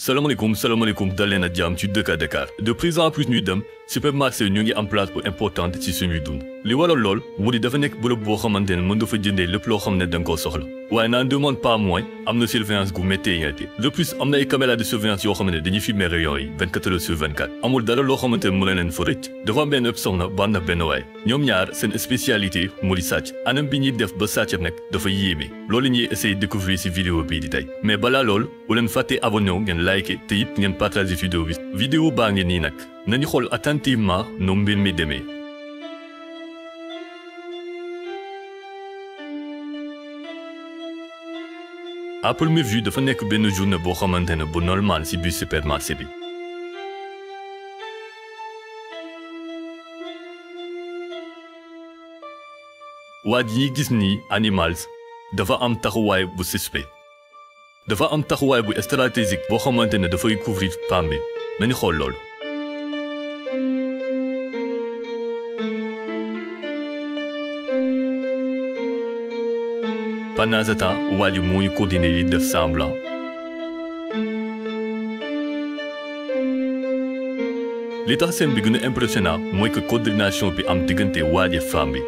salaamaaleykum dal leen ak jàmm ci dëkk Dakar de plus en plus ñuy dem supermarché ñu ngi am place bu importante ci suñuy dund li waral lool mu di dafa nekk bërëb boo xamante ne mën dafa jëndee lépp loo xam ne da nga koo soxla waaye n'en demande pas moins am na surveillance gu méttee ñetti de plus am na ay caméra de surveillance yoo xam ne dañuy filmer rayon yi 24 heures sur 24 amul dara loo xamante ne mu leen fa rëcc dafa am benn soxna bu ànd ak benn waay ñoom ñaar seen spécialité mu di sàcc anam bi ñuy def ba sàcc nag dafa yéeme loolu ñuy essayer découvrir ci vidéo bii di tey mais balaa lool bu leen fàttee abonné wu ngeen liké te it ngeen partagé vidéo bi vidéo baa ngi nii nag nañu xool attentivement nu mbir mi demee. à première vue dafa nekk benn journée boo xamante ne bu normal ci biir supermarché bi. waa ji ñuy gis nii Animals dafa am taxawaay bu suspect dafa am taxawaay bu stratégique boo xamante ne dafay couvrir femme bi nañu xool loolu. pendant ce temps waa ji muy continuer di def semblant li tax scène bi gën a impressionnant mooy que coordination bi am diggante waa ji femme bi.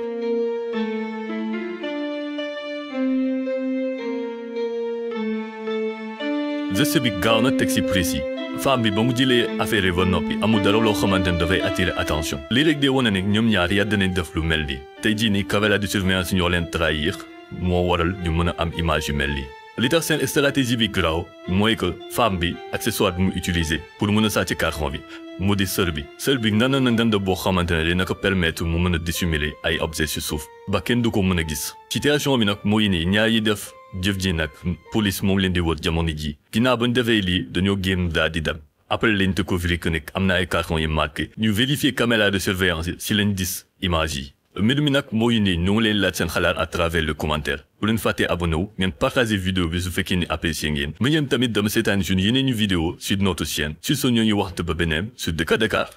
geste bi gaaw na teg ci précis femme bi ba mu jëlee affaire yi ba noppi amul dara loo xamante ne dafay attirer attention lii rek de wane ne ñoom ñaar yàgg nañ def lu mel nii tey jii nii caméra de surveillance ñoo leen trahir moo waral ñu mën a am image yu mel nii. li tax seen stratégie bi graaw mooy que femme bi accessoire bi mu utiliser pour mën a sàcc carton bi mu di sër bi nana na ngand boo xamante ne dina ko permettre mu mën a dissimuler ay objets ci suuf ba kenn du ko mën a gis. situation bi nag mooy nii ñaar yi def jëf ji nag police moom leen di wër jamono ji ginnaaw ba ñu defee lii dañoo génn daal di dem après lañ découvrir que nag am na ay carton yi marqué ñu vérifier caméra de surveillance yi ci lañ gis image yi. mbir mi nag mooy nii ñu ngi leen laaj seen xalaat à travers le commentaire bu leen fàttee abonné wu ngeen partager vidéo bi su fekkee ni apprécié ngeen mais yéen tamit dama seetaan suñu yeneen ñu vidéo sur notre chaîne sur ce ñoo ñu waxtu ba beneen sur Dëkk Dakar.